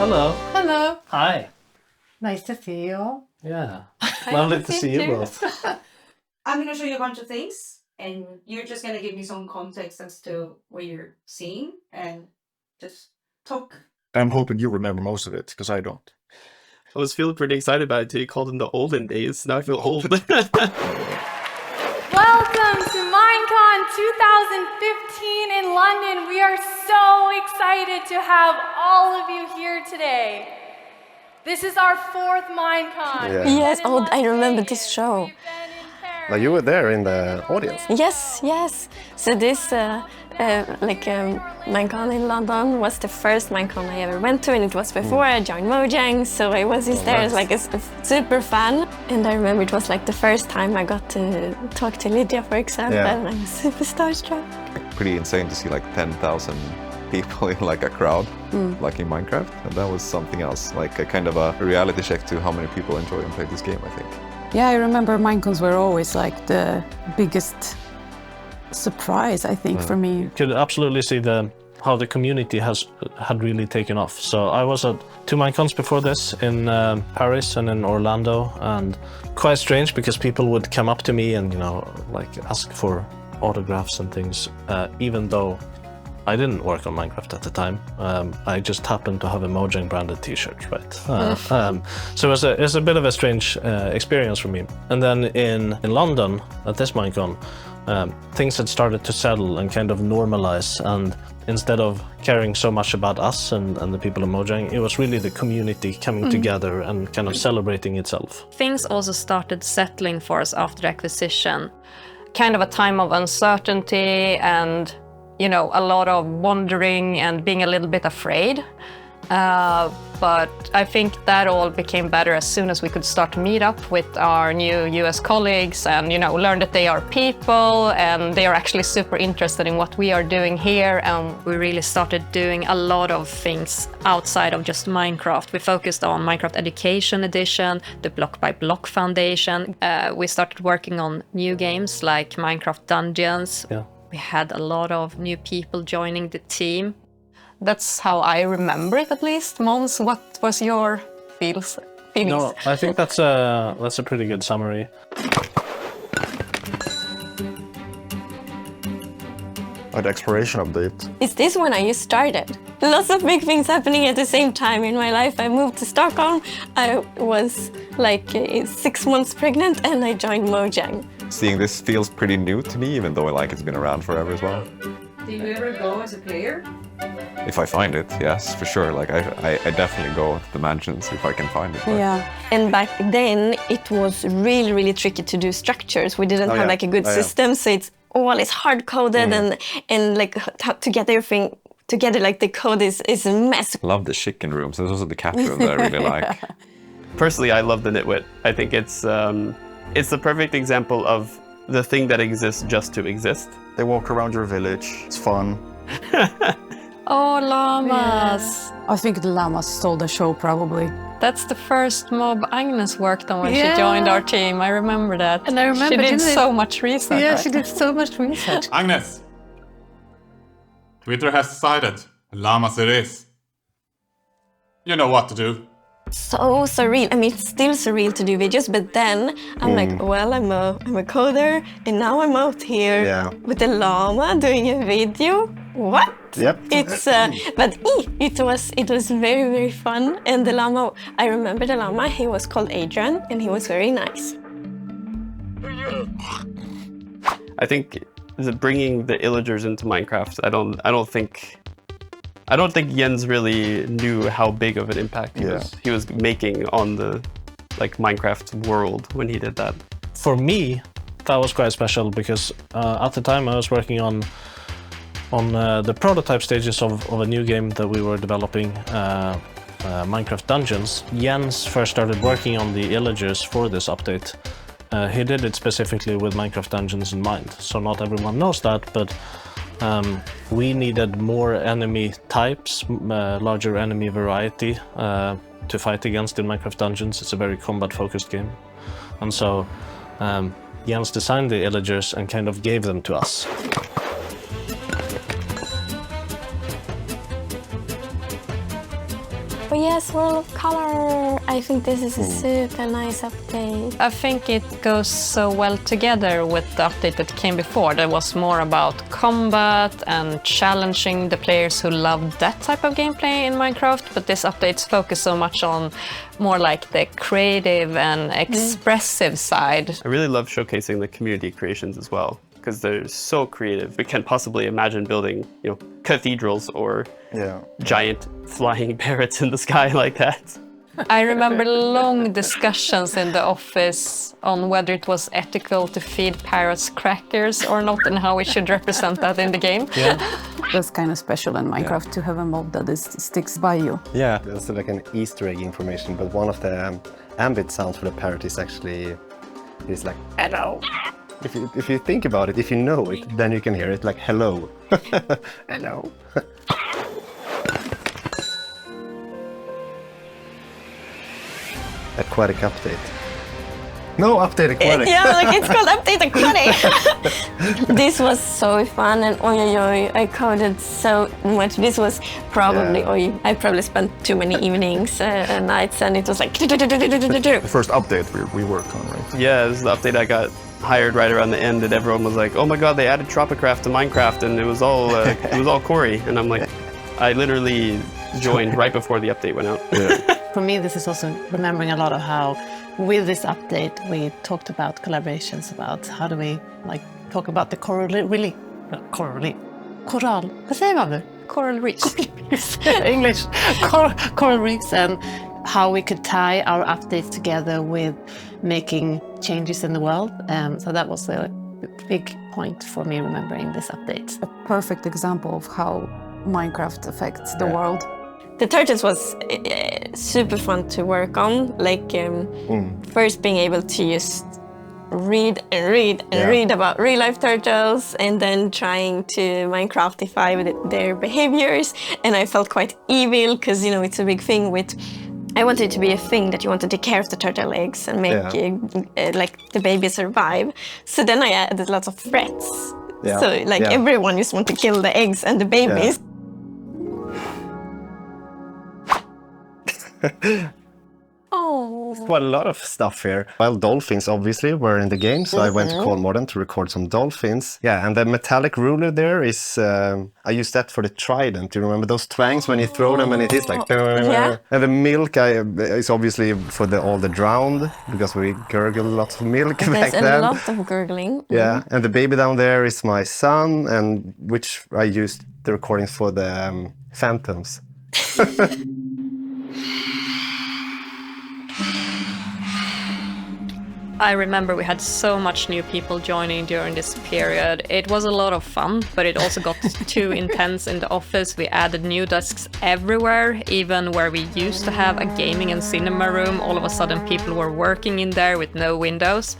Hello. Hello. Hi. Nice to see you. Yeah. Lovely to see you both. I'm going to show you a bunch of things, and you're just going to give me some context as to what you're seeing, and just talk. I'm hoping you remember most of it, because I don't. I was feeling pretty excited about it till you called them the olden days. Now I feel old. Welcome to Minecon 2015 in London. We are so excited to have all of you here today. This is our 4th Minecon. Yeah. Yes, oh, I remember this show. Like you were there in the audience. Yes, yes. So this Minecon in London was the first Minecon I ever went to, and it was before I joined Mojang, so I was just there as like a super fan. And I remember it was like the first time I got to talk to Lydia, for example, and I was super starstruck. Pretty insane to see like 10,000 people in like a crowd, like in Minecraft, and that was something else, like a kind of a reality check to how many people enjoy and play this game, I think. Yeah, I remember Minecons were always like the biggest surprise, I think, for me. You could absolutely see how the community had really taken off. So I was at 2 Minecons before this in Paris and in Orlando, and quite strange because people would come up to me and like ask for autographs and things, even though I didn't work on Minecraft at the time. I just happened to have a Mojang branded t-shirt, right? So it was a bit of a strange experience for me. And then in London, at this Minecon, things had started to settle and kind of normalize. And instead of caring so much about us and the people of Mojang, it was really the community coming together and kind of celebrating itself. Things also started settling for us after the acquisition. Kind of a time of uncertainty and a lot of wondering and being a little bit afraid. But I think that all became better as soon as we could start to meet up with our new US colleagues and, learn that they are people and they are actually super interested in what we are doing here. And we really started doing a lot of things outside of just Minecraft. We focused on Minecraft Education Edition, the Block by Block Foundation. We started working on new games like Minecraft Dungeons. Yeah. We had a lot of new people joining the team. That's how I remember it, at least. Måns, what was your feelings? No, I think that's a pretty good summary. The exploration update. Is this when I just started? Lots of big things happening at the same time in my life. I moved to Stockholm. I was like 6 months pregnant and I joined Mojang. Seeing this feels pretty new to me, even though it's been around forever as well. Do you ever go as a player? If I find it, yes, for sure. Like I definitely go to the mansions if I can find it. But... Yeah. And back then it was really, really tricky to do structures. We didn't have like a good system, so it's hard coded and like to get everything together, like the code is a mess. Love the chicken rooms. There's also the cat room that I really like. Personally, I love the Nitwit. I think it's the perfect example of the thing that exists just to exist. They walk around your village. It's fun. Oh, llamas! Yeah. I think the llamas stole the show, probably. That's the first mob Agnes worked on when she joined our team. I remember that. And I remember she did so much research. Yeah, she did so much research. Agnes! Twitter has decided llamas it is. You know what to do. So surreal. I mean, it's still surreal to do videos, but then I'm like, well, I'm a coder, and now I'm out here with a llama doing a video. What? Yep. It's but it was very, very fun. And the llama, I remember the llama. He was called Adrian, and he was very nice. I think bringing the illagers into Minecraft, I don't think Jens really knew how big of an impact he was making on the Minecraft world when he did that. For me, that was quite special because at the time I was working on the prototype stages of a new game that we were developing, Minecraft Dungeons. Jens first started working on the illagers for this update. He did it specifically with Minecraft Dungeons in mind, so not everyone knows that, but we needed more enemy types, larger enemy variety to fight against in Minecraft Dungeons. It's a very combat-focused game. And so Jens designed the illagers and kind of gave them to us. Oh yes, World of Color! I think this is a super nice update. I think it goes so well together with the update that came before. That was more about combat and challenging the players who loved that type of gameplay in Minecraft, but this update's focus so much on more like the creative and expressive side. I really love showcasing the community creations as well, because they're so creative. We can't possibly imagine building, you know, cathedrals or giant flying parrots in the sky like that. I remember long discussions in the office on whether it was ethical to feed parrots crackers or not and how we should represent that in the game. Yeah. That's kind of special in Minecraft to have a mob that sticks by you. Yeah, that's like an Easter egg information, but one of the ambient sounds for the parrot is actually, it's like, hello. If you think about it, if you know it, then you can hear it like, hello. Hello. Aquatic update. No, update Aquatic. Yeah, like it's called Update Aquatic. This was so fun, and I coded so much. This was probably, I probably spent too many evenings and nights, and it was like... The first update we worked on, right? Yeah, this is the update I got hired right around the end, and everyone was like, oh my god, they added Tropicraft to Minecraft, and it was all Corey. And I'm like, I literally joined right before the update went out. Yeah. For me, this is also remembering a lot of how, with this update, we talked about collaborations, about how do we talk about the coral reefs. English. Coral reefs, and how we could tie our updates together with making changes in the world. So that was a big point for me remembering this update. A perfect example of how Minecraft affects the world. The turtles was super fun to work on. Like first being able to just read about real life turtles, and then trying to Minecraftify their behaviors. And I felt quite evil because, you know, it's a big thing with... I wanted it to be a thing that you want to take care of the turtle eggs and make like the baby survive. So then I added lots of threats. Yeah. So everyone just want to kill the eggs and the babies. Oh, quite a lot of stuff here. Well, dolphins obviously were in the game, so I went to Kolmården to record some dolphins. Yeah, and the metallic ruler there is, I used that for the trident. Do you remember those twangs when you throw them and it is like... Yeah. And the milk is obviously for all the drowned, because we gurgle lots of milk back then. There's a lot of gurgling. Yeah, and the baby down there is my son, and which I used the recordings for the phantoms. I remember we had so much new people joining during this period. It was a lot of fun, but it also got too intense in the office. We added new desks everywhere, even where we used to have a gaming and cinema room. All of a sudden people were working in there with no windows.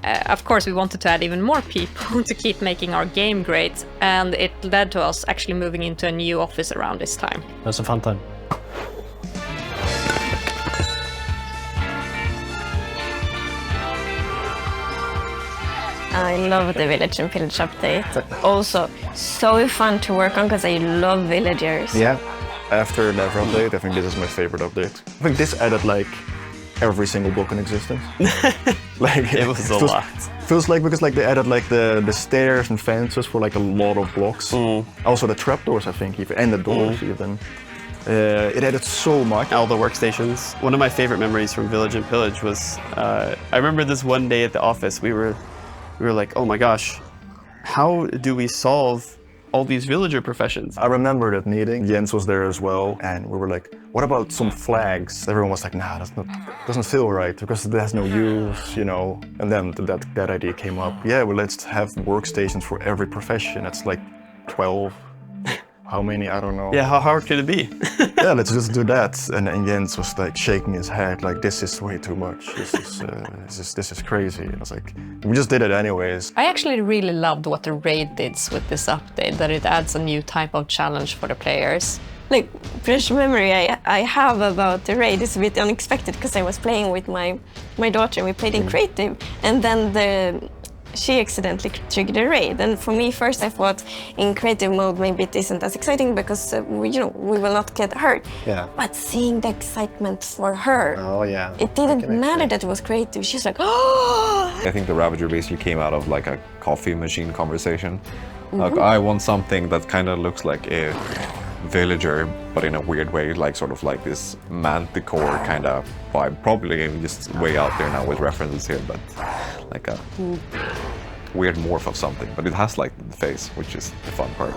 Of course, we wanted to add even more people to keep making our game great, and it led to us actually moving into a new office around this time. It was a fun time. I love the village and pillage update. Also, so fun to work on because I love villagers. Yeah. After that update, I think this is my favorite update. I think this added like every single block in existence. Like it was a lot. Feels like because like they added like the stairs and fences for like a lot of blocks. Also the trapdoors, I think, even, and the doors even. It added so much. All the workstations. One of my favorite memories from Village and Pillage was, I remember this one day at the office, we were like, oh my gosh, how do we solve all these villager professions? I remember that meeting. Jens was there as well, and we were like, what about some flags? Everyone was like, nah, doesn't feel right because it has no use, you know. And then that idea came up. Yeah, well, let's have workstations for every profession. That's like 12. How many? I don't know. Yeah, how hard could it be? Yeah, let's just do that. And Jens was like shaking his head, like, this is way too much. This is crazy. And I was like, we just did it anyways. I actually really loved what the raid did with this update, that it adds a new type of challenge for the players. Like, fresh memory I have about the raid is a bit unexpected because I was playing with my daughter and we played in creative, and then she accidentally triggered a raid. And for me, first I thought in creative mode maybe it isn't as exciting because we will not get hurt. Yeah. But seeing the excitement for her, Oh yeah. it didn't matter that it was creative. She's like, oh! I think the Ravager basically came out of like a coffee machine conversation. Like, I want something that kind of looks like a villager, but in a weird way, like sort of like this manticore kind of vibe. Probably just way out there now with references here, but like a weird morph of something. But it has like the face, which is the fun part.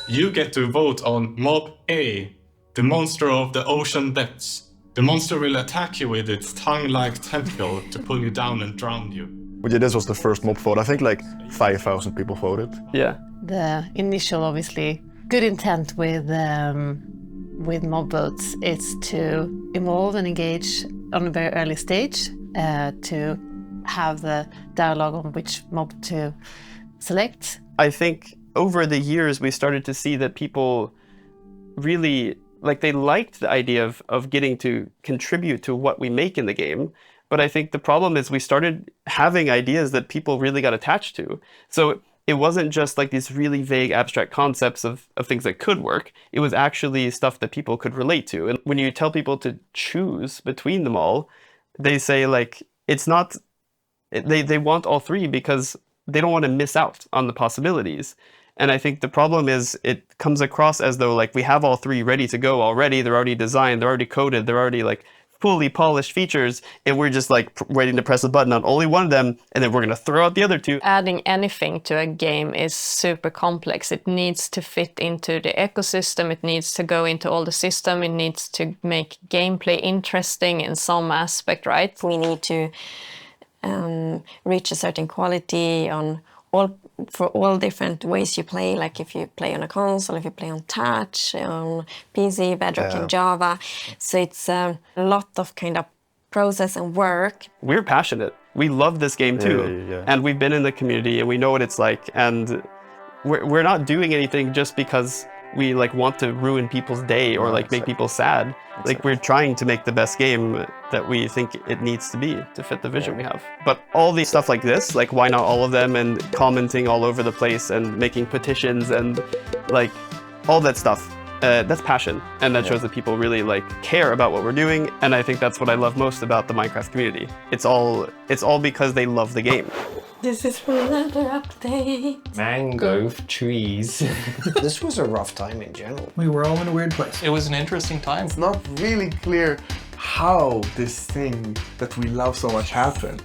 You get to vote on Mob A, the monster of the ocean depths. The monster will attack you with its tongue-like tentacle to pull you down and drown you. But yeah, this was the first mob vote. I think like 5,000 people voted. Yeah. The initial, obviously, good intent with mob votes is to involve and engage on a very early stage, to have the dialogue on which mob to select. I think over the years we started to see that people really, like, they liked the idea of getting to contribute to what we make in the game. But I think the problem is we started having ideas that people really got attached to. So it wasn't just like these really vague abstract concepts of things that could work. It was actually stuff that people could relate to. And when you tell people to choose between them all, they say like, it's not, they want all three because they don't want to miss out on the possibilities. And I think the problem is it comes across as though like we have all three ready to go already. They're already designed, they're already coded, they're already like fully polished features, and we're just like waiting to press a button on only one of them, and then we're going to throw out the other two. Adding anything to a game is super complex. It needs to fit into the ecosystem, it needs to go into all the system, it needs to make gameplay interesting in some aspect, right? We need to reach a certain quality on for all different ways you play, like if you play on a console, if you play on touch, on PC, Bedrock and Java. So it's a lot of kind of process and work. We're passionate. We love this game too. And we've been in the community and we know what it's like. And we're not doing anything just because we like want to ruin people's day or like make people sad. Like we're trying to make the best game that we think it needs to be to fit the vision we have. But all these stuff like this, like why not all of them, and commenting all over the place and making petitions and like all that stuff, that's passion. And that shows that people really like care about what we're doing. And I think that's what I love most about the Minecraft community. It's all because they love the game. This is for another update. Mango trees. This was a rough time in general. We were all in a weird place. It was an interesting time. It's not really clear how this thing that we love so much happened.